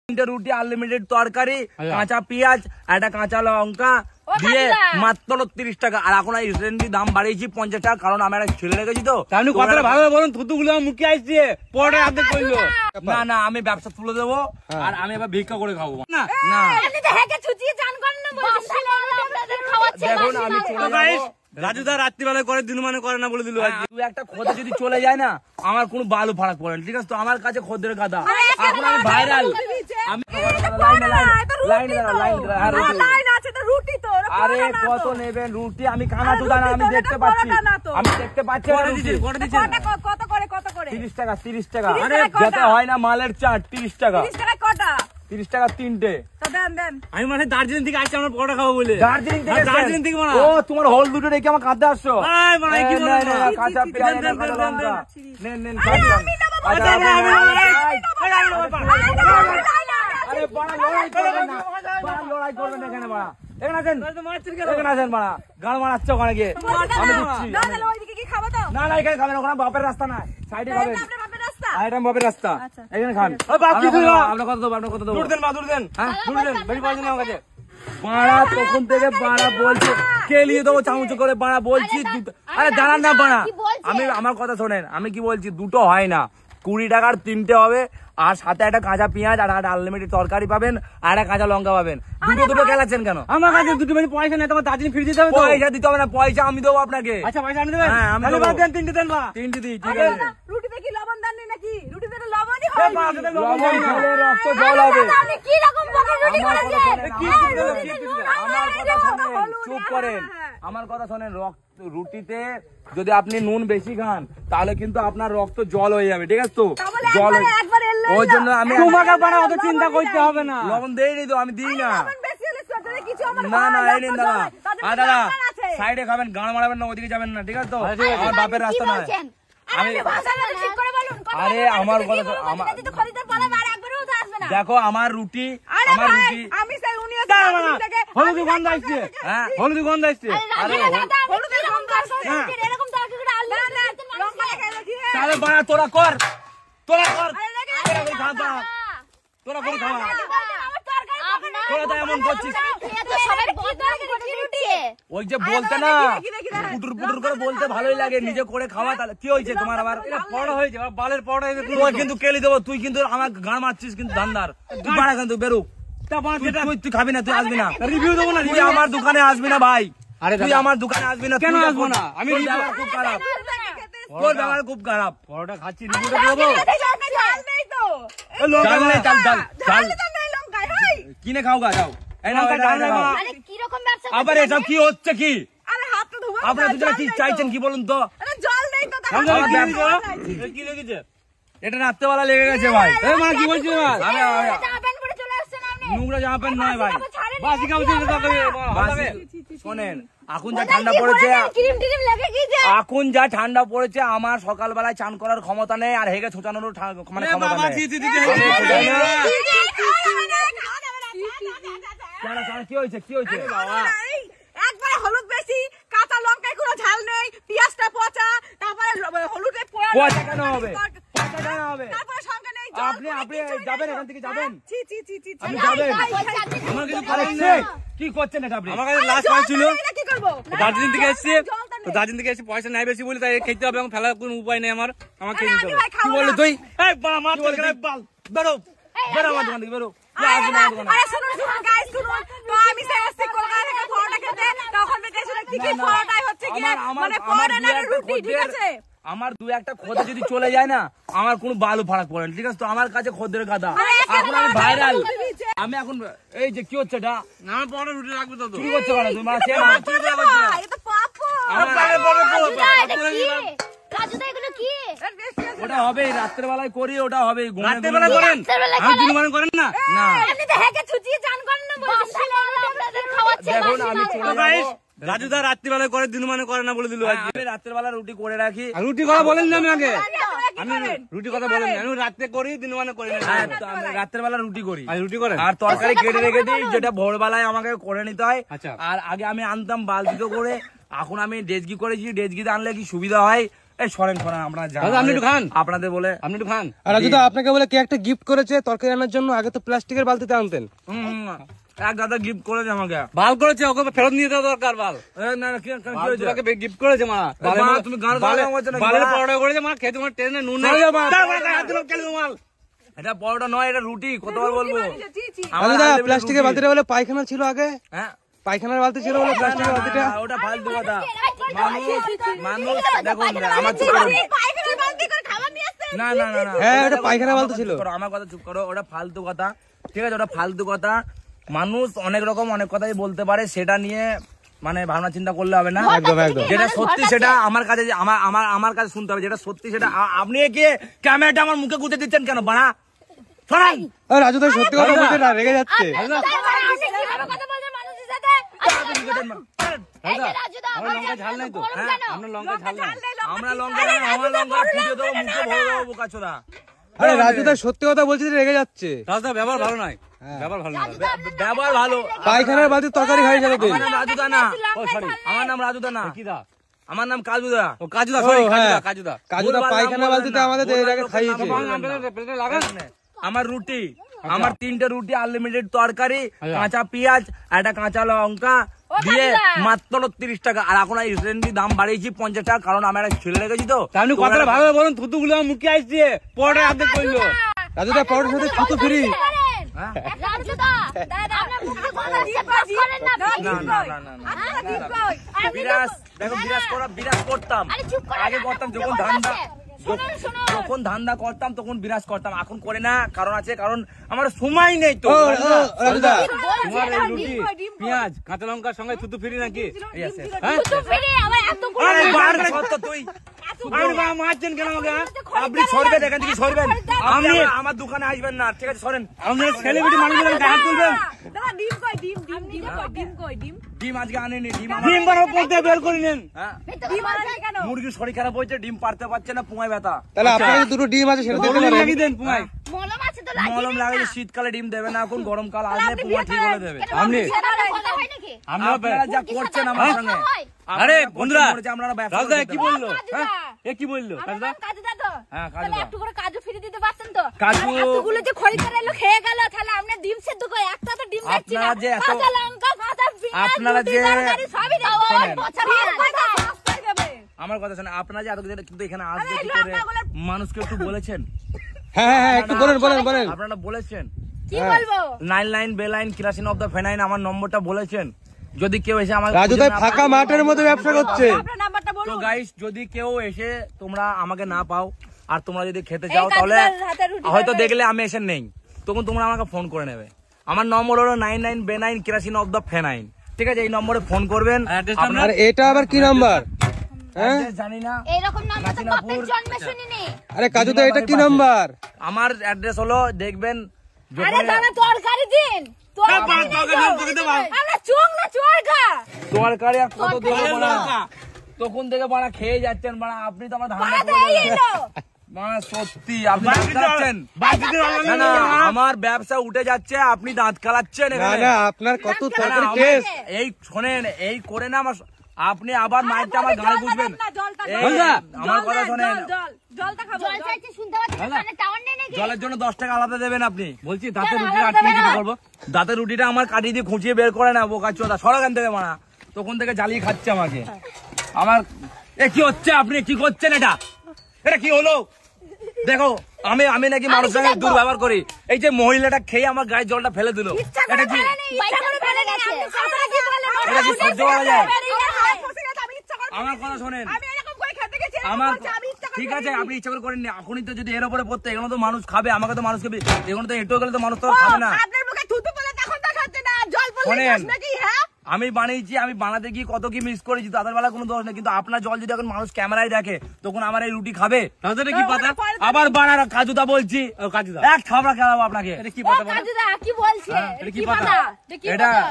রুটি আনলিমিটেড তরকারি, কাঁচা পেঁয়াজ, একটা কাঁচা লঙ্কা দিয়ে মাত্র 30 টাকা। আর এখন রিসেন্টলি দাম বাড়িয়েছি 50 টাকা, কারণ আমি একটা ছেলে রেখেছি তো। কথাটা ভালো বলুন, থুতুগুলো মুখে আসছে পরে অর্ধেক করলো। না না, আমি ব্যবসা তুলে দেবো আর আমি এবার ভিক্ষা করে খাবো। না না, দেখুন আমি রাজুদা রাত্রিবেলায় করে দিন মানে করে না বলে দিল। তুই একটা খোদে যদি চলে যায় না, আমার কোনো বালু ফারাক পড়ে না, ঠিক আছে? তো আমার কাছে খদ্দের গাদা, এখন আমি ভাইরাল। আরে কত নেবেন রুটি? আমি কানা চুদা না, আমি দেখতে পাচ্ছি, আমি দেখতে পাচ্ছি। 30 টাকা 30 টাকা, যাতে হয় না মালের চাট। 30 টাকা 30 টাকা 3টে। আমি মানে দার্জিলিং থেকে আসছি আমরা পরোটা খাবো বলে। দার্জিলিং থেকে? মানে ও তোমার হল দুটো রেখে আমার কাঁদতে আসছো? কাঁচা পেঁয়াজ কাঁচা লঙ্কা নেন নেন। আরে বাড়া লড়াই করবেন না, বাড়া লড়াই করবেন না এখানে। বাড়া এখানে আছেন, এখানে আছেন। বাড়া গান মারাচ্ছ ওখানে গিয়ে, আমি দিচ্ছি। না না, এখানে খাবেন, ওখানে বাপের রাস্তা না, সাইডে খাবেন। এটা বাপের রাস্তা, এখানে খান। আপনার কথা দেবো, আপনার কথা দেবো। দূর দেন হ্যাঁ দূর দেন, বেশি পয়সা নেই আমার কাছে। বাড়া তখন থেকে বাড়া বলছে কেলিয়ে দেবো চামচ করে, বাড়া বলছি। আরে দাঁড়ান না বাড়া, আমি আমার কথা শোনেন, আমি কি বলছি, দুটো হয় না, 20 টাকার 3টে হবে, আর সাথে একটা কাঁচা পেঁয়াজ আর একটা আনলিমিটেড তরকারি পাবেন, আর একটা কাঁচা লঙ্কা পাবেন। দুটো খেলাচ্ছেন কেন? আমার কাছে দুটো মানে পয়সা নেই, তোমার দার্জিলিং ফিরে দিতে হবে। পয়সা দিতে হবে না, পয়সা আমি দেবো আপনাকে। আচ্ছা পয়সা আমি দেবেন? হ্যাঁ আমি দেবো। 3টে দেন বা 3টে দিই, ঠিক আছে? রুটিতে কি লবণ দেন নাকি? রুটিতে তো লবণই হয়। লবণ খেলে রক্ত জল হবে। আপনি কি রকম বকের রুটি করেছেন? আমার কথা শোনেন, চুপ করেন, আমার কথা শোনেন। রুটিতে যদি আপনি নুন বেশি খান, তাহলে কিন্তু আপনার রক্ত জল হয়ে যাবে, ঠিক আছে? তো জল, ওই জন্য আমি তোমাকে বাড়া অত চিন্তা করতে হবে না। লবণ দেইনি তো, আমি দিই না। না না এই নিন দাদা, আর দাদা সাইডে খাবেন, গান মারাবেন না, ওইদিকে যাবেন না, ঠিক আছে? তো আমার বাপের রাস্তা নয়। আমি আরে আমার কথা, দেখো আমার রুটি, আমার রুটি হলুদি গন্ধ আসছে। হ্যাঁ হলুদি গন্ধ আসছে। তাহলে বাড়া তোরা কর, তোরা কর, তোরা করে খাওয়া। তোরা তো এমন করছিস, ওই যে বলতে না পুটুর পুটুর করে বলতে ভালোই লাগে, নিজে করে খাওয়া। তাহলে কি হয়েছে তোমার? আবার পড়া হয়েছে, বালের পড়া হয়েছে। তুই কিন্তু কেলি দেবো, তুই কিন্তু আমার গান মারছিস কিন্তু ধান্দার। তুই বাড়া কিন্তু বেরো, তুই খাবি না, তুই আসবি না, রিভিউ দেবো না। তুই আমার দোকানে আসবি না ভাই, তুই আমার দোকানে আসবি না। কেন আসবো না? আমি খুব খারাপ, তোর ব্যবহার খুব খারাপ। পরোটা খাচ্ছি, রিভিউটা দেবো। কিনে খাও গা, যাও। আবার এসব কি হচ্ছে? কি আপনারা দুজনে কি চাইছেন কি বলুন তো? কি লেগেছে? এটা রাত্রেবেলা লেগে গেছে ভাই। কি বলছি? নোংরা জামা প্যান্ট নয় ভাই, বাসি কাপড়। শোনেন, এখন যা ঠান্ডা পড়েছে, এখন যা ঠান্ডা পড়েছে, আমার সকালবেলায় চান করার ক্ষমতা নেই, আর হেগে ছোটানোর মানে ক্ষমতা নেই। কি হয়েছে? কি হয়েছে? একবারে হলুদ বেশি, কাঁচা লঙ্কায় কোনো ঝাল নেই, পেঁয়াজটা পচা, তারপরে হলুদে পচা কেন হবে? পচা কেন হবে? তারপরে সঙ্গে নেই। আপনি যাবেন, এখান থেকে যাবেন। ছি ছি ছি ছি, আপনি যাবেন। আমার কিছু কি করছেন এটা আপনি? আমার কাছে লাস্ট পয়েন্ট ছিল, কি করব? দার্জিলিং থেকে এসেছি তো, দার্জিলিং থেকে এসে পয়সা নাই বেশি বলে তাই খেতে হবে, এবং ফেলার কোনো উপায় নেই আমার, আমাকে খেয়ে নিতে হবে। কি বললি তুই? বেরো বেরো আমার দোকান থেকে, বেরো। আরে শুনুন শুনুন গাইস, শুনুন তো, আমি এসেছি কলকাতা থেকে পরোটা খেতে, তখন দেখেছিলাম কি কি পরোটাই হচ্ছে কি, মানে পরোটা না রুটি, ঠিক আছে? আমার 2-1টা খদ্দের যদি চলে যায় না, আমার কোনো বালু ফারাক পড়ে না, ঠিক আছে? তো আমার কাছে খদ্দের গাদা, এখন আমি ভাইরাল। আমি এখন এই যে কি হচ্ছে এটা, আমার পরে রুটি রাখবে তো। কি করছে বলো তুমি? মারা এটা পাপ। ওটা হবে রাত্রেবেলায় করি, ওটা হবে রাত্রেবেলা করেন, আমি দিন মানে করেন না। না দেখুন, আমি চলে যাবো। রাজুদা রাত্রিবেলায় করে দিন মানে করে না বলে দিল। আমি রাত্রেবেলা রুটি করে রাখি। রুটি কথা বলেন না, আমি আগে আমি রুটি কথা বলেন না, আমি রাত্রে করি, দিন মানে করি না। রাত্রেবেলা রুটি করি, রুটি করেন, আর তরকারি কেটে রেখে দিই, যেটা ভোরবেলায় আমাকে করে নিতে হয়। আচ্ছা। আর আগে আমি আনতাম বালতিতে করে, এখন আমি ডেজকি করেছি। ডেজকিতে আনলে কি সুবিধা হয়, এই সরেন সরেন, আপনারা জানেন দাদা, আপনি একটু খান। আপনাদের বলে আপনি একটু খান। আর রাজুদা আপনাকে বলে কে একটা গিফট করেছে তরকারি আনার জন্য, আগে তো প্লাস্টিকের বালতিতে আনতেন। এক দাদা গিফট করেছে আমাকে। বাল করেছে, ওকে ফেরত নিয়ে দেওয়া দরকার। বাল না না, কি হয়েছে? তোকে গিফট করেছে মা। মা, তুমি গান গাওয়া বলছো নাকি? বালের মা? পরোটা করেছে মা, খেতে তোমার ট্রেনে নুন নেই। চলে যাও মা। দাও, দাও, হাত দিলাম, খেলে দাও মাল। এটা পরোটা নয়, এটা রুটি। কতবার বলবো? আমার রাজুদা unlimited প্লাস্টিকের রুটি। বালতিটা বলে পায়খানা ছিল আগে, হ্যাঁ, পায়খানার বালতি ছিল বলে প্লাস্টিকের বালতিটা। না, ওটা ফালতু কথা। মানুষ দেখুন, আমার চুপ করুন। না না না না, হ্যাঁ, ওটা পায়খানার বালতি ছিল। চুপ করো, আমার কথা চুপ করো। ওটা ফালতু কথা, ঠিক আছে? ওটা ফালতু কথা। মানুষ অনেক রকম অনেক কথাই বলতে পারে, সেটা নিয়ে মানে ভাবনা চিন্তা করলে হবে না। একদম একদম। যেটা সত্যি সেটা আমার কাছে আমার কাছে শুনতে হবে। যেটা সত্যি সেটা আপনি কি ক্যামেরাটা আমার মুখে গুঁজে দিচ্ছেন কেন? বাড়া শোনান। রাজুদা সত্যি কথা বলছে না, রেগে যাচ্ছে। আমার লঙ্কা ঝাল নাই তো। আপনার লঙ্কা ঝাল নাই। আমরা লঙ্কা আমার লঙ্কা ফুটে দেবো, মুখে ভরে দেবো বোকাচোদা। আরে রাজুদা সত্যি কথা বলছে, রেগে যাচ্ছে। রাজদা ব্যবহার ভালো নয়, ব্যবহার ভালো নয়। ব্যবহার ভালো। পায়খানার বালতির তরকারি খাই গেল তুই। আমার নাম রাজুদা না, ও সরি, আমার নাম রাজুদা না, কি দা? আমার নাম কাজুদা। ও কাজুদা, সরি ও, হ্যাঁ। কাজুদা। কাজুদা পায়খানার বালতিতে আমাদের এর আগে খাইয়েছে। প্লেটে লাগান। আমার রুটি, আমার 3টে রুটি, আনলিমিটেড তরকারি, কাঁচা পেঁয়াজ, একটা কাঁচা লঙ্কা দিয়ে মাত্র 30 টাকা। আর এখন রিসেন্টলি দাম বাড়িয়েছি 50 টাকা, কারণ আমি একটা ছেলে রেখেছি তো। আপনি কথাটা ভালো বলুন, থুতু গুলো আমার মুখে আসছে, পরে অর্ধেক করলো। রাজুদা পরোটার সাথে ছুতো ফ্রি। না না না না না, বিরাজ দেখো, বিরাজ করতাম আগে, করতাম যখন ধান্দা করতাম তখন বিরাজ করতাম, এখন করে না। কারণ আছে, কারণ আমার সময় নেই তো। রাজুদা তোমার এই রুটি, পেঁয়াজ, কাঁচা লঙ্কার সঙ্গে থুতু ফ্রি নাকি? হ্যাঁ? আরে বার কত তুই মারছেন কেন আমাকে? আপনি সরবেন এখান থেকে, সরবেন। আপনি আমার দোকানে আসবেন না, ঠিক আছে? সরেন। আপনার সেলিব্রিটি মানুষজন হাত তুলবেন। ডিম আজকে আনেনি, ডিম ডিম বানাবো, পড়তে বের করে নেন। মুরগির শরীর খারাপ হয়েছে, ডিম পারতে পারছে না, পুঙায় ব্যথা। তাহলে আপনার দুটো ডিম আছে সেটা দেখতে মলম পারেন। লাগিয়ে দেন পুঙায়। মলম লাগালে শীতকালে ডিম দেবে না, এখন গরমকাল আসলে পুঙা ঠিক করে দেবে। আপনারা যা করছেন আমার সঙ্গে, আরে বন্ধুরা, আপনারা ব্যবসা রাজদা করতে কি পারেন। বললো? এ কি বললো রাজদা? হ্যাঁ, কাজুদা। একটু করে কাজু ফিরে দিতে পারতেন তো। কাজু এতগুলো যে খরিদ্দার এলো খেয়ে গেল, তাহলে আমরা ডিম সেদ্ধ করে একটা তো ডিম খাচ্ছি না। আপনারা যে এত- কাঁচা লঙ্কা, কাঁচা পেঁয়াজ, আপনারা রুটি, যে- তরকারি সবই দেবো। শোনেন। সস্তায় যাবে। আমার কথা শোনেন, আপনারা যে এত কিছু কিন্তু এখানে আসবে কি করে, মানুষকে একটু বলেছেন? হ্যাঁ হ্যাঁ, একটু বলেন বলেন বলেন। আপনারা বলেছেন কি বলবো? 99 বেলাইন কিরাসিন অফ দ্য ফেনাইন আমার নম্বরটা বলেছেন। যদি কেউ এসে আমার রাজুদা ফাঁকা মাঠের মধ্যে ব্যবসা করছে। আপনার নাম্বারটা তো বলুন। গাইস, যদি কেউ এসে তোমরা আমাকে না পাও আর তোমরা যদি খেতে যাও, এই তাহলে কাজুদার হাতে রুটি হয়তো খাবে। দেখলে আমি এসে নেই, তখন তোমরা আমাকে ফোন করে নেবে। আমার নম্বর হলো 99 বেনাইন কিরাসিন অফ দ্য ফেনাইন, ঠিক আছে? এই নম্বরে ফোন করবেন। অ্যাড্রেসটা আর এটা আবার কি নাম্বার? হ্যাঁ, Address জানি না, এরকম নাম্বার তো নাসিনাপুর। বাপের জন্মে শুনিনি। আরে কাজুদা এটা কি নাম্বার? আমার অ্যাড্রেস হলো, দেখবেন আরে দাদা তরকারি দিন। আমরা চোখ না চোরকা। তরকারি আর কত দেবো তরকারি বাড়া? না। তখন থেকে বাড়া খেয়ে যাচ্ছেন বাড়া, আপনি তো আমার ধান্দা বাড়া তো করে এই দিলেন। এলো। বাড়া সত্যি আপনি দাঁত কালাচ্ছেন। না না, আমার ব্যবসা উঠে যাচ্ছে, আপনি দাঁত কালাচ্ছেন না এখানে। না, আপনার কত না, তরকারি আমার- টেস্ট। এই শোনেন, এই করে না আমার, আপনি আবার মাইকটা আমার গায়ে বুঝবেন। এই, আমার কথা শোনেন, জলটা খাবো। জল চাইতে শুনতে পাচ্ছি মানে টাওয়ার নেই নাকি? জলের জন্য 10 টাকা আলাদা দেবেন আপনি। বলছি দাঁতের রুটি আটকে দিতে করবো। দাঁতের রুটিটা আমার কাটিয়ে দিয়ে খুঁচিয়ে বের করে না, বোকা চোদা, সরাগান থেকে মানা। তখন থেকে জ্বালিয়ে খাচ্ছে আমাকে। আমার এ কি হচ্ছে? আপনি কি করছেন? এটা কি হলো? দেখো, আমি নাকি মানুষের সঙ্গে দুর্ব্যবহার করি। এই যে মহিলাটা খেয়ে আমার গায়ে জলটা ফেলে দিল, ইচ্ছা এটা করে কি? ফেলেনি, ইচ্ছা করে ফেলে গেছে। আপনারা কি বলেন? এটা কি সহ্য করা যায়? আমি ইচ্ছা করে আমার কথা শোনেন, আমি এরকম করে খেতে গেছি। আমার আমি ইচ্ছা করে ঠিক আছে, আপনি ইচ্ছা করে করেননি। এখনই তো যদি এর উপরে পড়তে, এগুলো তো মানুষ খাবে, আমাকে তো মানুষ খাবে, এগুলো তো এটো গেলে তো মানুষ তো খাবে না। আপনার মুখে থুতু পড়লে তখন তো খাচ্ছে না। জল পড়লে শোনেন, দোষ নাকি? হ্যাঁ? আমি বানিয়েছি, আমি বানাতে গিয়ে কত কি মিস করেছি, তাদের বেলা কোনো দোষ নেই। কিন্তু আপনার জল যদি এখন মানুষ ক্যামেরায় দেখে, তখন আমার এই রুটি খাবে? রাজদা কি পাতা? আবার বানার কাজুদা বলছি, ও কাজুদা, এক থাবড়া খেলাবো আপনাকে। এটা কি ও পাতা বলো? কাজুদা কি বলছে? এটা কি কি পাতা? পাতা? এটা কি এটা পাতা?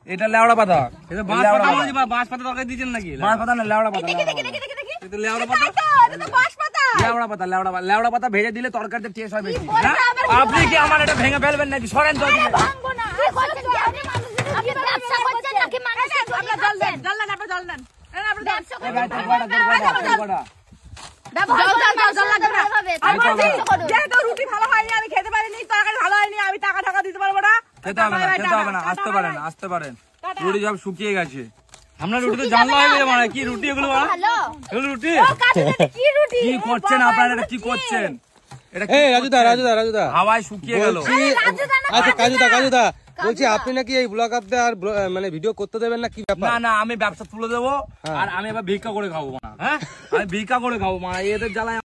এটা লেওড়া পাতা। এটা বাঁশ পাতা বলছি, বাঁশ পাতা তরকারি দিয়েছেন নাকি? বাঁশ পাতা না, লেওড়া পাতা। দেখি দেখি দেখি দেখি দেখি। এটা লেওড়া পাতা। তাই তো, এটা তো বাঁশ পাতা। লেওড়া পাতা, লেওড়া পাতা ভেজে দিলে তরকারিতে টেস্ট হয় বেশি। বলছে হ্যাঁ? আবার আপনি কি আমার এটা ভেঙে ফেলবেন নাকি? সরেন জল থেকে। ভাঙবো না। কি করছেন কি? আপনি মানুষের কি ব্যবসা করছেন নাকি মানুষের জল দেন? জল দেন, আপনারা জল দেন। আপনারা ব্যবসা এই করছেন। ভাই, তোর কয়টা, তোর কয়টা, তোর কয়টা? জল লাগবে না। আমি বলছি, যেহেতু রুটি ভালো হয়নি, আমি খেতে পারিনি, তরকারি ভালো হয়নি, আমি টাকা দিতে পারবো না। খেতে হবে না, খেতে হবে না, আসতে পারেন, আসতে পারেন। রুটি সব শুকিয়ে গেছে। আমরা রুটি তো জানলা হয়ে গেছে মানে কি রুটি এগুলো বাড়া? এগুলো রুটি কি করছেন আপনারা, এটা কি করছেন? এটা কি এই রাজুদা করছেন? রাজুদা রাজুদা হাওয়ায় শুকিয়ে গেল। আচ্ছা কাজুদা বলছি আপনি নাকি এই ব্লগারদের আর মানে ভিডিও করতে দেবেন না কি ব্যাপার? না না, আমি ব্যবসা তুলে দেবো আর আমি এবার ভিক্ষা করে খাবো না। হ্যাঁ, আমি ভিক্ষা করে খাবো না, এদের জ্বালায়